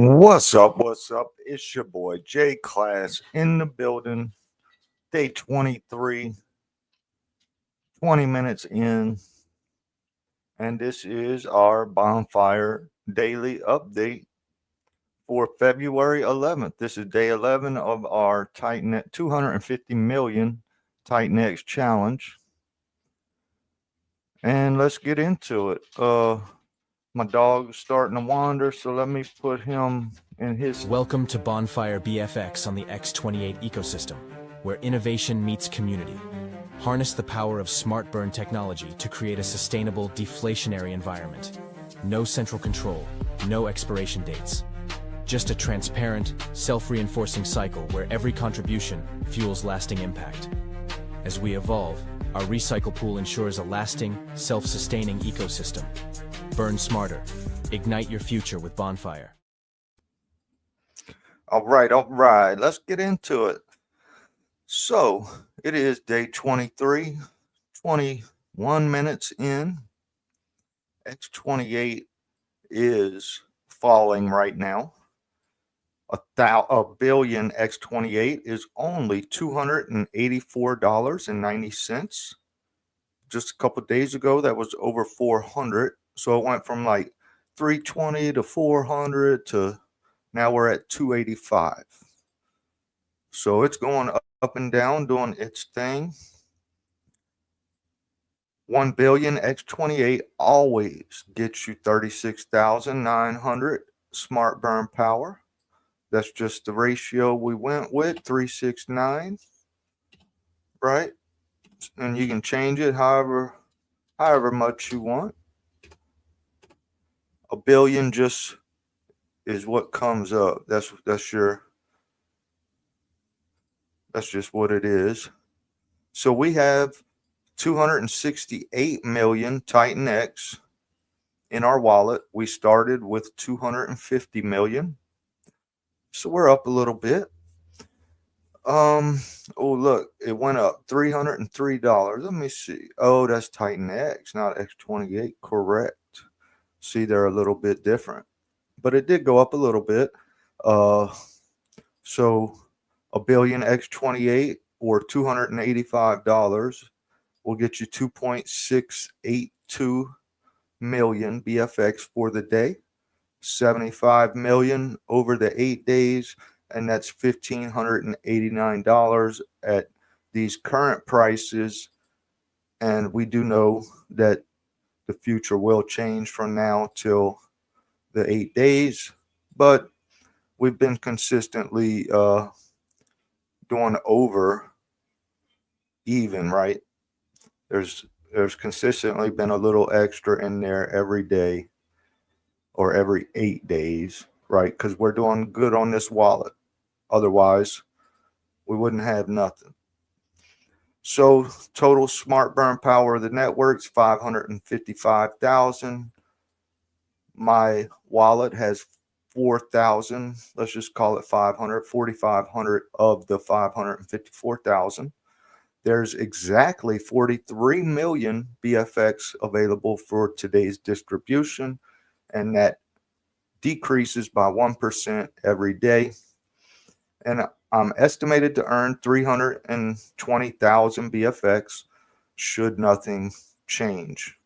What's up? What's up? It's your boy J Class in the building. Day 23, 20 minutes in. And this is our Bonfire daily update for February 11th. This is day 11 of our TitanX 250 million TitanX challenge. And let's get into it. My dog's starting to wander, so let me put him in his. Welcome to Bonfire BFX on the X28 ecosystem, where innovation meets community. Harness the power of smart burn technology to create a sustainable, deflationary environment. No central control, no expiration dates. Just a transparent, self-reinforcing cycle where every contribution fuels lasting impact. As we evolve, our recycle pool ensures a lasting, self-sustaining ecosystem. Burn smarter. Ignite your future with Bonfire. All right. Let's get into it. So it is day 23, 21 minutes in. X28 is falling right now. A billion X28 is only $284.90. Just a couple days ago, that was over 400. So it went from like 320 to 400 to now we're at 285. So it's going up and down, doing its thing. 1 billion X28 always gets you 36,900 smart burn power. That's just the ratio we went with, 369, right? And you can change it however much you want. A billion just is what comes up. That's just what it is. So we have 268 million TitanX in our wallet. We started with 250 million. So we're up a little bit. Oh look, it went up $303. Let me see. Oh, that's TitanX, not X28. Correct. See, they're a little bit different. But it did go up a little bit. So a billion X28 or $285 will get you 2.682 million BFX for the day, 75 million over the 8 days, and that's $1,589 at these current prices. And we do know that the future will change from now till the 8 days, but we've been consistently going over even, right? There's consistently been a little extra in there every day or every 8 days, right? Because we're doing good on this wallet. Otherwise, we wouldn't have nothing. So total smart burn power of the network's 555,000. My wallet has 4,000. Let's just call it 500, 4,500 of the 554,000. There's exactly 43 million BFX available for today's distribution, and that decreases by 1% every day. And I'm estimated to earn 320,000 BFX should nothing change.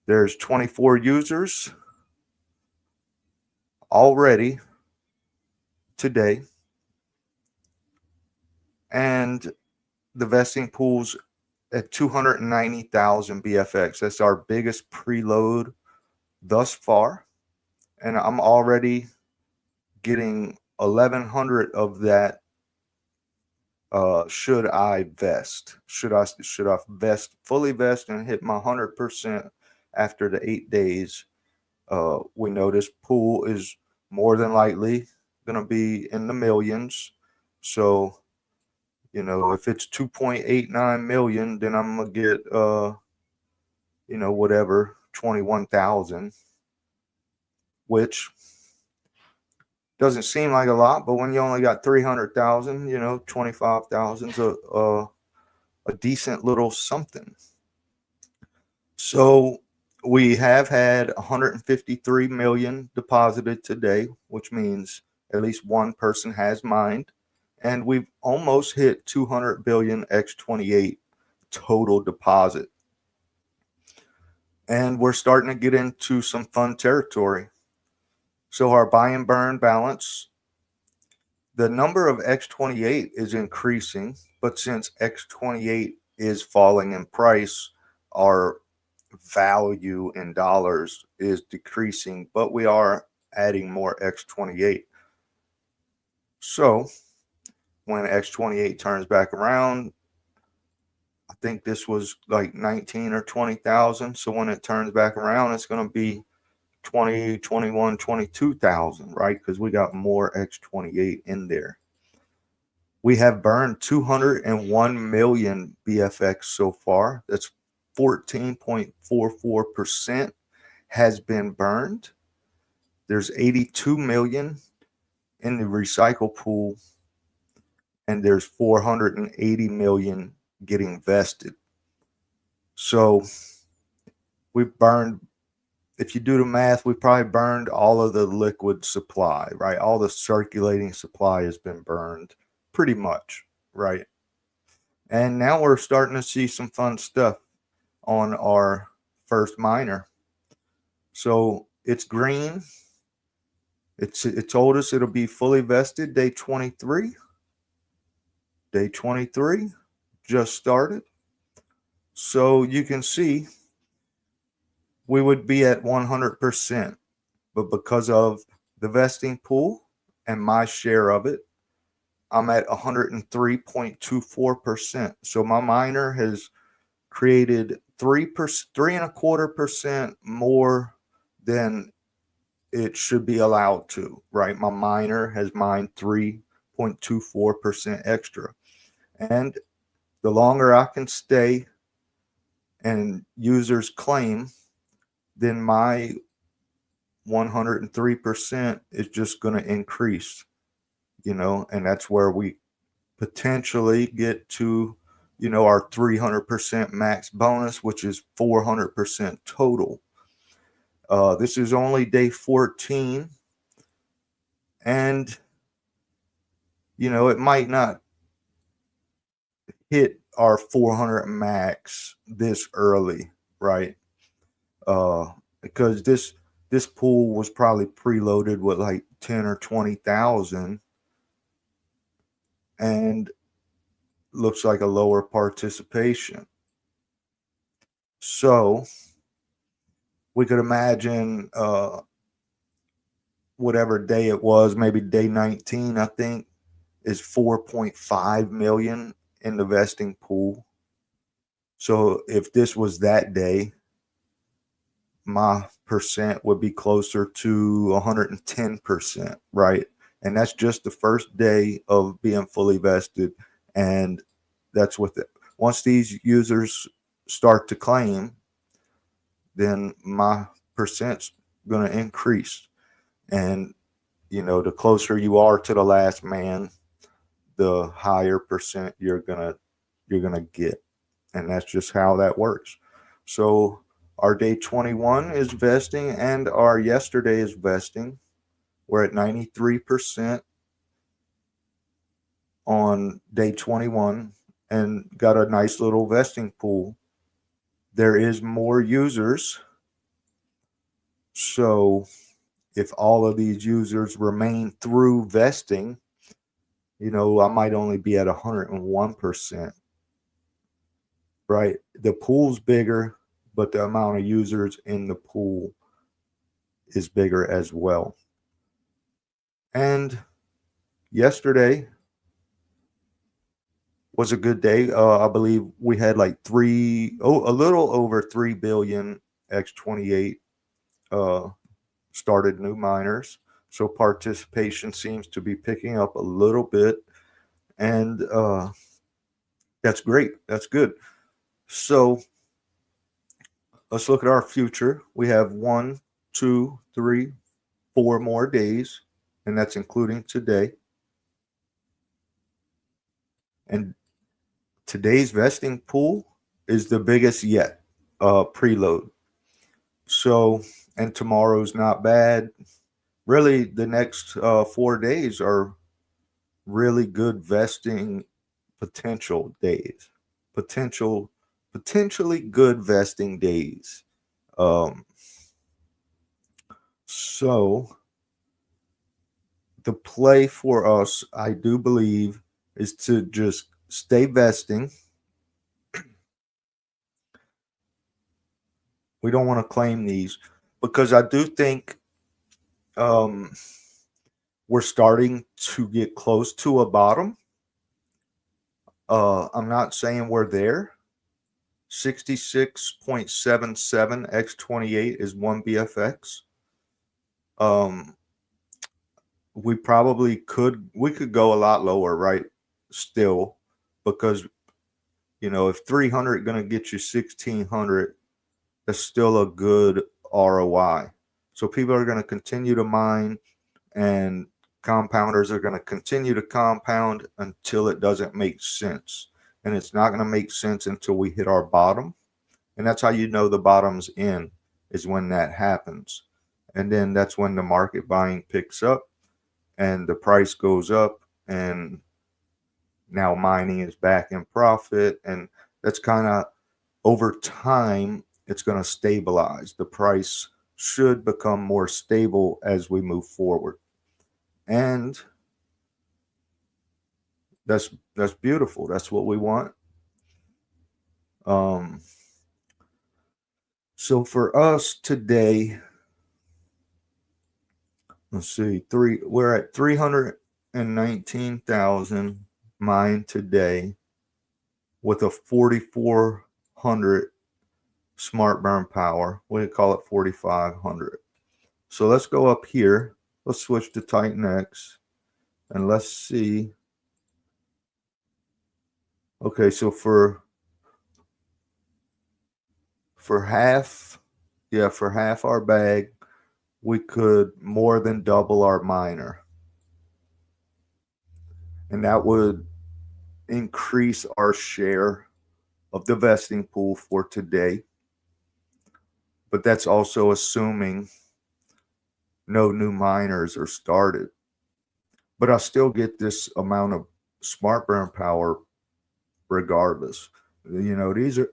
There's 24 users already today, and the vesting pool's at 290,000 BFX. That's our biggest preload thus far, and I'm already getting 1,100 of that. Should I vest? Should I fully vest and hit my 100% after the 8 days? We know this pool is more than likely going to be in the millions. So, if it's 2.89 million, then I'm going to get, whatever, 21,000, which doesn't seem like a lot, but when you only got 300,000, 25,000 is a decent little something. So we have had 153 million deposited today, which means at least one person has mined, and we've almost hit 200 billion X28 total deposit. And we're starting to get into some fun territory. So our buy and burn balance, the number of X28 is increasing, but since X28 is falling in price, our value in dollars is decreasing, but we are adding more X28. So when X28 turns back around, I think this was like 19 or 20,000. So when it turns back around, it's going to be 20, 21, 22,000, right? Because we got more X28 in there. We have burned 201 million BFX so far. That's 14.44% has been burned. There's 82 million in the recycle pool, and there's 480 million getting vested. So we burned, if you do the math, we probably burned all of the liquid supply, right? All the circulating supply has been burned pretty much, right? And now we're starting to see some fun stuff on our first miner. So it's green. It told us it'll be fully vested day 23. Day 23 just started. So you can see we would be at 100%, but because of the vesting pool and my share of it, I'm at 103.24%. So my miner has created 3.25% more than it should be allowed to, right? My miner has mined 3.24% extra. And the longer I can stay and users claim, then my 103% is just going to increase, and that's where we potentially get to, our 300% max bonus, which is 400% total. This is only day 14, and, it might not hit our 400 max this early, right? Because this pool was probably preloaded with like 10 or 20,000 and looks like a lower participation. So we could imagine whatever day it was, maybe day 19, I think, is 4.5 million in the vesting pool. So if this was that day, my percent would be closer to 110%, right? And that's just the first day of being fully vested. And that's with it. Once these users start to claim, then my percent's going to increase. And, the closer you are to the last man, the higher percent you're going to get. And that's just how that works. So our day 21 is vesting and our yesterday is vesting. We're at 93% on day 21 and got a nice little vesting pool. There is more users. So if all of these users remain through vesting, I might only be at 101%. Right? The pool's bigger, but the amount of users in the pool is bigger as well. And yesterday was a good day. I believe we had like a little over 3 billion X28 started new miners. So participation seems to be picking up a little bit. And that's great. That's good. So let's look at our future. We have 1, 2, 3, 4 more days, and that's including today. And today's vesting pool is the biggest yet, preload. So, and tomorrow's not bad. Really, the next 4 days are really good vesting potential days. Potential, potentially good vesting days. Um, so the play for us, I do believe, is to just stay vesting. We don't want to claim these because I do think um, we're starting to get close to a bottom. I'm not saying we're there. 66.77 x 28 is one BFX. Um, we could go a lot lower, right? Still, because if 300 going to get you 1600, that's still a good ROI. So people are going to continue to mine, and compounders are going to continue to compound until it doesn't make sense. And it's not going to make sense until we hit our bottom. And that's how you know the bottom's in, is when that happens. And then that's when the market buying picks up and the price goes up, and now mining is back in profit. And that's kind of, over time, it's going to stabilize. The price should become more stable as we move forward. And that's beautiful. That's what we want. Um, so for us today, let's see, we're at 319,000 mined today with a 4,400 smart burn power. We call it 4,500. So let's go up here. Let's switch to TitanX and let's see. Okay, so for half, yeah, for half our bag, we could more than double our miner. And that would increase our share of the vesting pool for today. But that's also assuming no new miners are started. But I still get this amount of smart burn power regardless. These are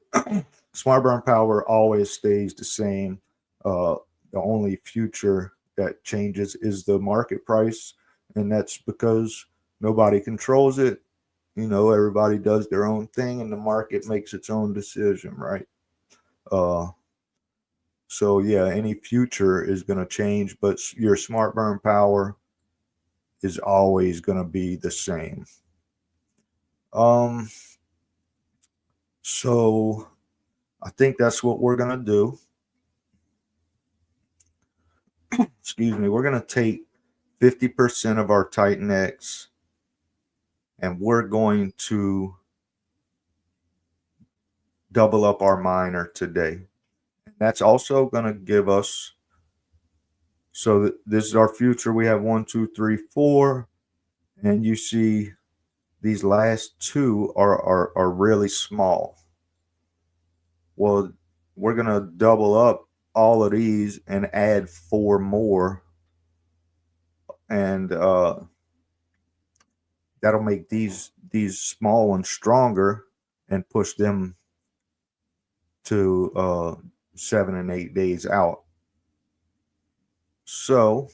smart burn power always stays the same. The only future that changes is the market price, and that's because nobody controls it. Everybody does their own thing, and the market makes its own decision, right? Uh, so yeah, any future is going to change, but your smart burn power is always going to be the same. Um, so I think that's what we're going to do. Excuse me. We're going to take 50% of our TitanX and we're going to double up our miner today. That's also going to give us, so this is our future. We have 1, 2, 3, 4, and you see these last two are really small. Well, we're going to double up all of these and add 4 more, and that'll make these small ones stronger and push them to 7 and 8 days out. So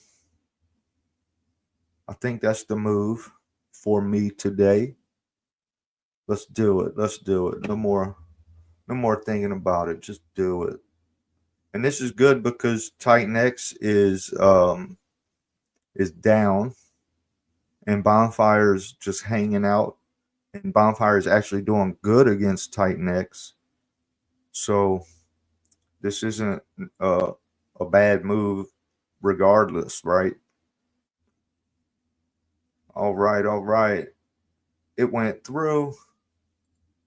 I think that's the move for me today. Let's do it. Let's do it. No more thinking about it. Just do it. And this is good because TitanX is down and Bonfire's just hanging out, and Bonfire is actually doing good against TitanX. So this isn't a bad move regardless, right? All right, all right. It went through.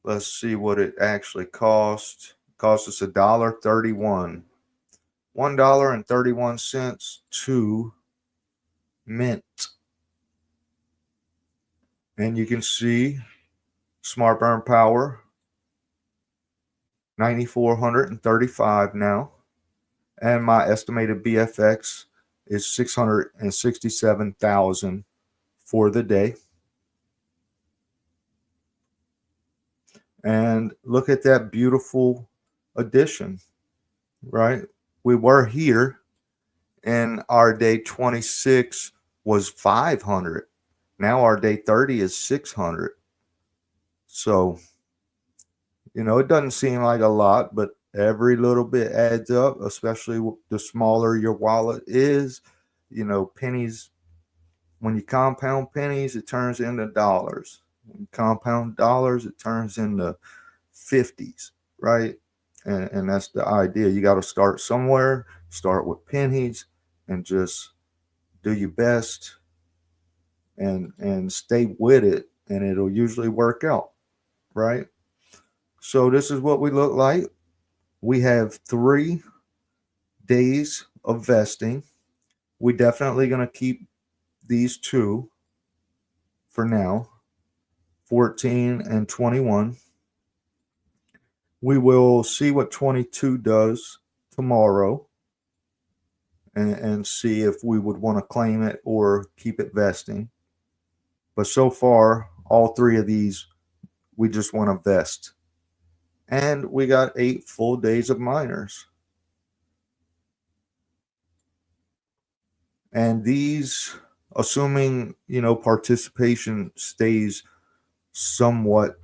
Let's see what it actually cost. It cost us $1.31. $1.31 to mint. And you can see smart burn power 9,435 now. and my estimated BFX is 667,000 for the day. And look at that beautiful addition, right? We were here, and our day 26 was 500. Now our day 30 is 600. So, it doesn't seem like a lot, but every little bit adds up, especially the smaller your wallet is. Pennies, when you compound pennies, it turns into dollars. When you compound dollars, it turns into 50s, right? And that's the idea. You got to start somewhere, start with pennies, and just do your best and stay with it, and it'll usually work out, right? So this is what we look like. We have 3 days of vesting. We definitely going to keep these 2 for now, 14 and 21. We will see what 22 does tomorrow, and see if we would want to claim it or keep it vesting. But so far, all 3 of these, we just want to vest. And we got 8 full days of miners. And these, assuming, participation stays somewhat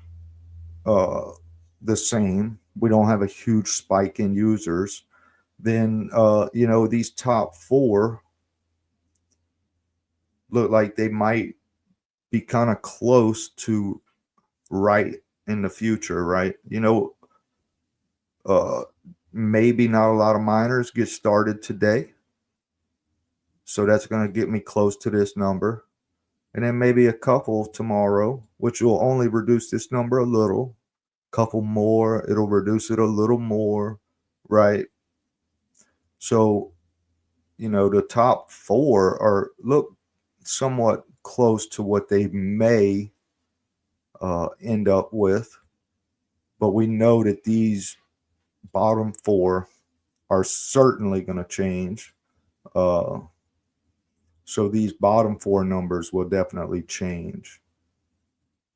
the same, we don't have a huge spike in users, then, these top 4 look like they might be kind of close to right in the future, right? Maybe not a lot of miners get started today. So that's going to get me close to this number. And then maybe a couple tomorrow, which will only reduce this number a little. Couple more, it'll reduce it a little more, right? So, the top 4 look somewhat close to what they may end up with. But we know that these bottom 4 are certainly going to change. So these bottom 4 numbers will definitely change.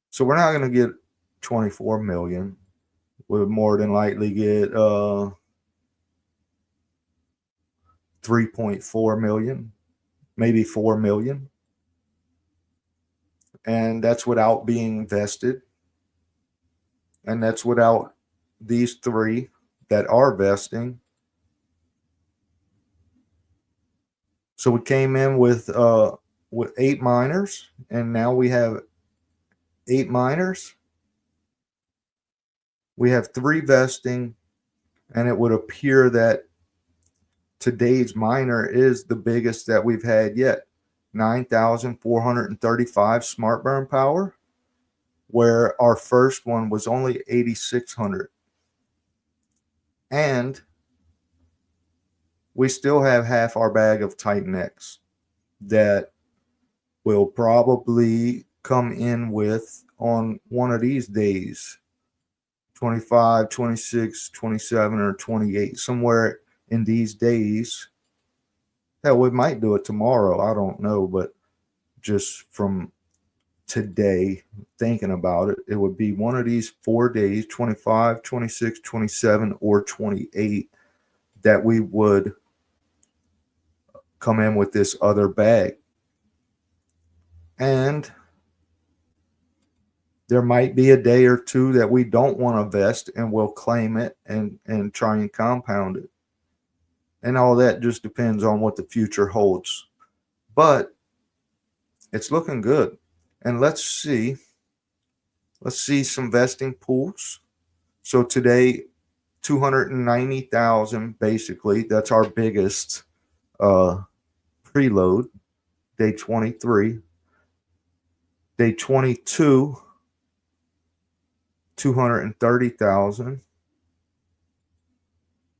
So we're not going to get 24 million. We'll more than likely get 3.4 million, maybe 4 million. And that's without being vested. And that's without these 3 that are vesting. So we came in with 8 miners, and now we have 8 miners. We have 3 vesting, and it would appear that today's miner is the biggest that we've had yet. 9,435 smart burn power, where our first one was only 8,600. And we still have half our bag of TitanX that will probably come in with on one of these days, 25, 26, 27, or 28, somewhere in these days. Hell, we might do it tomorrow. I don't know, but just from today, thinking about it, it would be one of these 4 days, 25, 26, 27, or 28, that we would come in with this other bag. And there might be a day or 2 that we don't want to vest, and we'll claim it and try and compound it. And all that just depends on what the future holds. But it's looking good. And let's see some vesting pools. So today, 290,000 basically. That's our biggest preload. Day 23. Day 22, 230,000.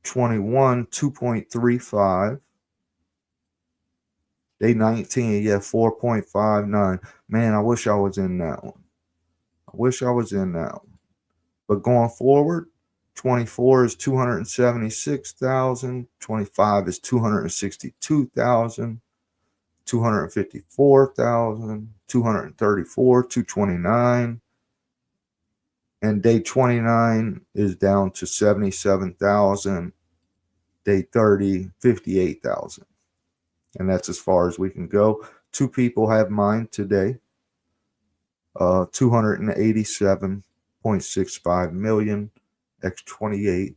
21, 2.35. Day 19, yeah, 4.59. Man, I wish I was in that one. But going forward, 24 is 276,000. 25 is 262,000. 254,000. 234, 229. And day 29 is down to 77,000. Day 30, 58,000. And that's as far as we can go. Two people have mine today. 287.65 million X28.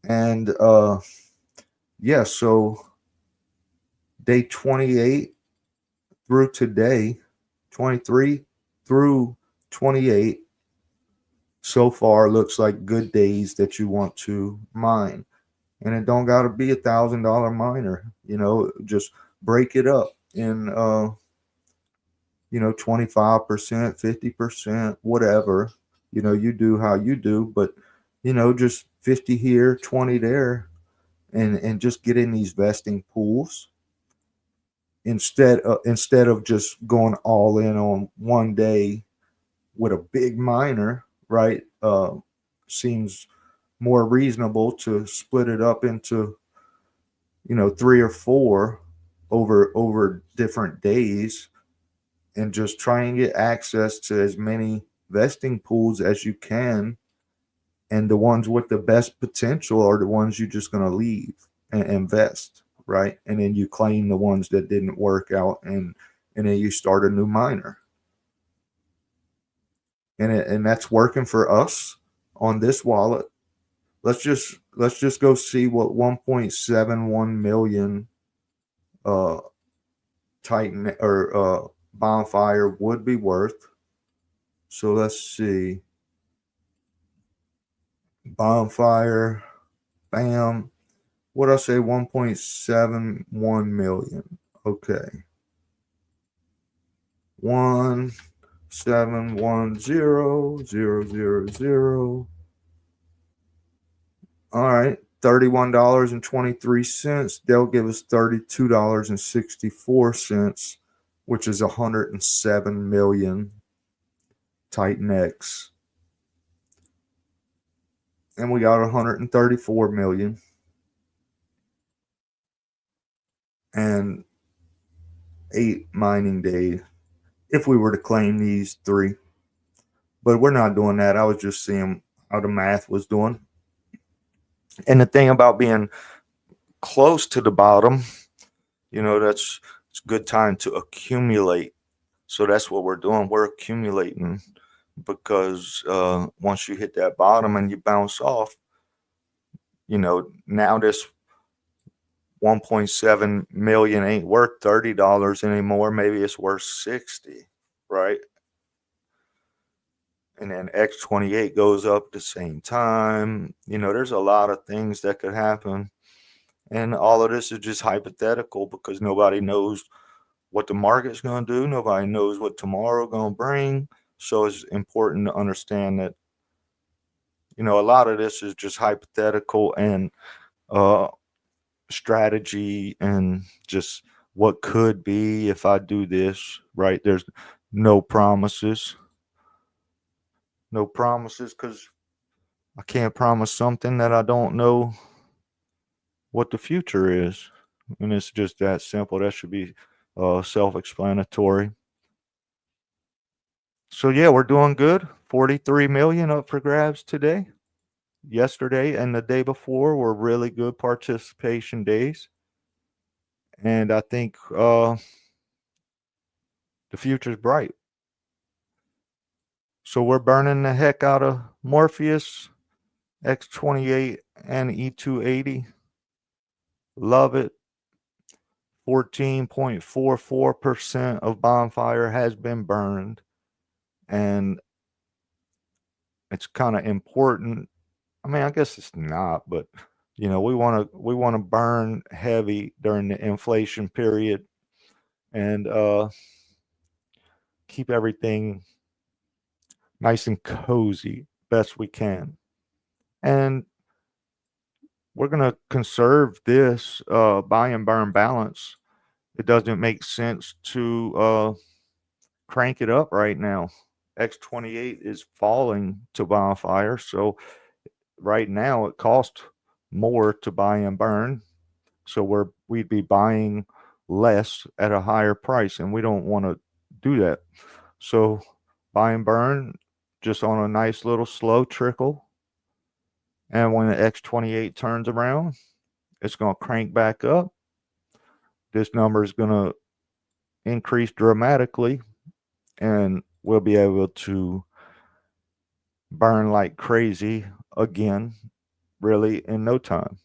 And yeah, so day 28 through today, 23 through 28, so far looks like good days that you want to mine. And it don't got to be $1,000 miner, just break it up in 25%, 50%, whatever. You do how you do, but just 50 here, 20 there, and just get in these vesting pools instead of just going all in on one day with a big miner, right? Seems more reasonable to split it up into three or four over different days, and just try and get access to as many vesting pools as you can. And the ones with the best potential are the ones you're just going to leave and invest, right? And then you claim the ones that didn't work out, and then you start a new miner. And that's working for us on this wallet. Let's just go see what 1.71 million uh Titan or Bonfire would be worth. So let's see. Bonfire, bam. What I say, 1.71 million. Okay. 1710000. All right. $31.23. They'll give us $32.64, which is 107 million TitanX. And we got 134 million. And 8 mining days if we were to claim these 3. But we're not doing that. I was just seeing how the math was doing. And the thing about being close to the bottom, it's a good time to accumulate. So that's what we're doing. We're accumulating because once you hit that bottom and you bounce off, now this 1.7 million ain't worth $30 anymore. Maybe it's worth 60, right? And then X28 goes up at the same time. There's a lot of things that could happen. And all of this is just hypothetical because nobody knows what the market's going to do. Nobody knows what tomorrow going to bring. So it's important to understand that, a lot of this is just hypothetical and strategy and just what could be if I do this, right? There's no promises. No promises because I can't promise something that I don't know what the future is. And it's just that simple. That should be self-explanatory. So yeah, we're doing good. 43 million up for grabs today. Yesterday and the day before were really good participation days. And I think the future's bright. So we're burning the heck out of Morpheus, X28, and E280. Love it. 14.44% of Bonfire has been burned. And it's kind of important. I mean, I guess it's not, but we want to burn heavy during the inflation period and keep everything nice and cozy best we can. And we're going to conserve this buy and burn balance. It doesn't make sense to crank it up right now. X28 is falling to Bonfire, so right now it costs more to buy and burn, so we'd be buying less at a higher price, and we don't want to do that. So buy and burn just on a nice little slow trickle, and when the X28 turns around, it's going to crank back up. This number is going to increase dramatically, and we'll be able to burn like crazy again, really, in no time.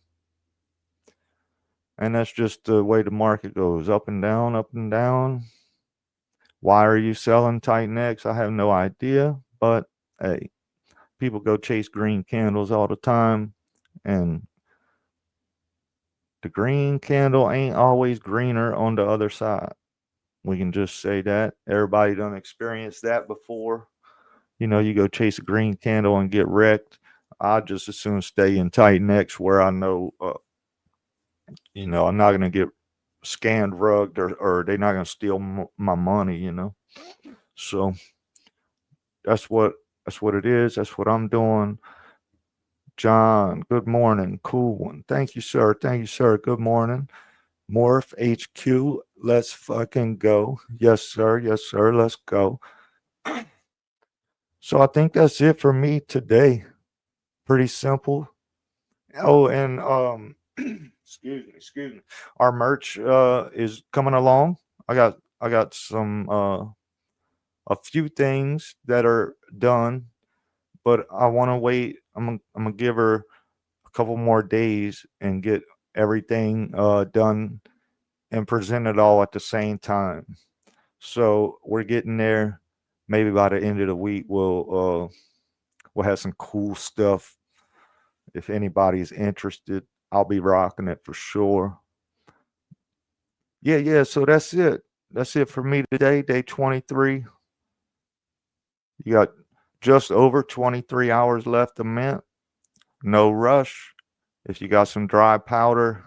And that's just the way the market goes, up and down, up and down. Why are you selling TitanX? I have no idea, but hey, people go chase green candles all the time, and the green candle ain't always greener on the other side. We can just say that. Everybody done experienced that before. You know, you go chase a green candle and get wrecked. I just as soon stay in TitanX where I know, I'm not going to get scanned, rugged, or they're not going to steal my money, So that's what it is. That's what I'm doing. John, good morning. Cool one. Thank you, sir. Thank you, sir. Good morning. Morph HQ, let's fucking go. Yes, sir. Yes, sir. Let's go. So I think that's it for me today. Pretty simple. Oh, and excuse me. Our merch is coming along. I got some a few things that are done, but I want to wait. I'm gonna give her a couple more days and get everything done and present it all at the same time. So we're getting there. Maybe by the end of the week we'll have some cool stuff. If anybody's interested, I'll be rocking it for sure. Yeah. So that's it. That's it for me today, day 23. You got just over 23 hours left to mint. No rush. If you got some dry powder,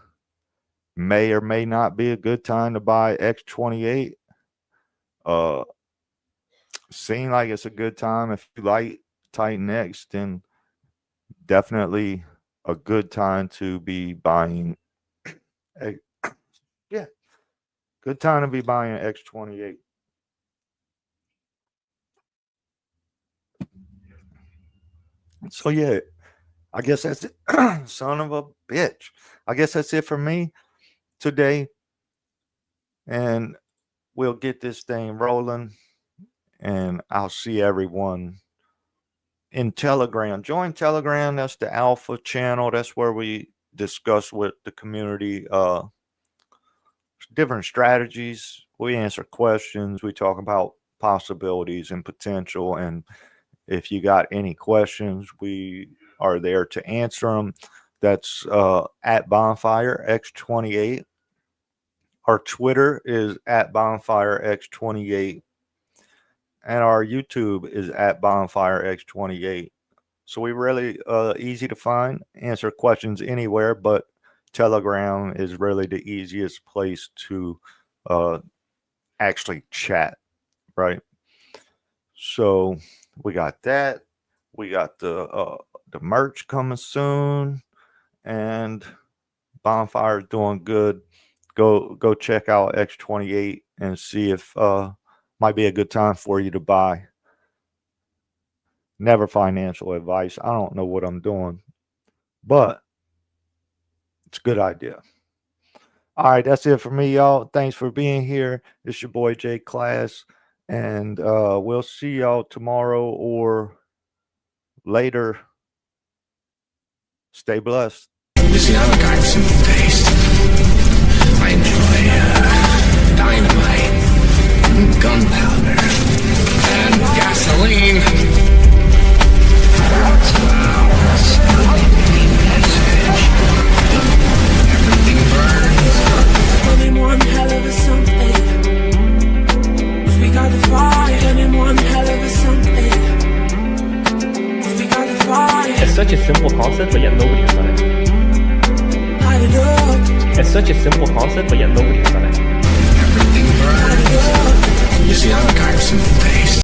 may or may not be a good time to buy X28. Seem like it's a good time. If you like TitanX, then definitely a good time to be buying. Good time to be buying X28. So yeah, I guess that's it. Son of a bitch. I guess that's it for me today. And we'll get this thing rolling. And I'll see everyone in Telegram. Join Telegram. That's the alpha channel. That's where we discuss with the community different strategies. We answer questions. We talk about possibilities and potential. And if you got any questions, we are there to answer them. That's at Bonfire.X28. Our Twitter is at Bonfire.X28. And our YouTube is at Bonfire.X28. So we really easy to find, answer questions anywhere, but Telegram is really the easiest place to actually chat, right? So we got that. We got the merch coming soon, and Bonfire is doing good. Go check out X28 and see if might be a good time for you to buy. Never financial advice. I don't know what I'm doing, but it's a good idea. All right, that's it for me, y'all. Thanks for being here. It's your boy J Class, and we'll see y'all tomorrow or later. Stay blessed. You see, I'm a guy with simple taste. I enjoy dynamite, gunpowder, and gasoline. Everything burns. Running one hell of a something. We got the fire. Running one hell of a something. We got the fire. It's such a simple concept, but yet nobody has done it. Light it up. It's such a simple concept, but yet nobody has done it. Everything burns. Light it up. You see, I'm a guy with simple taste.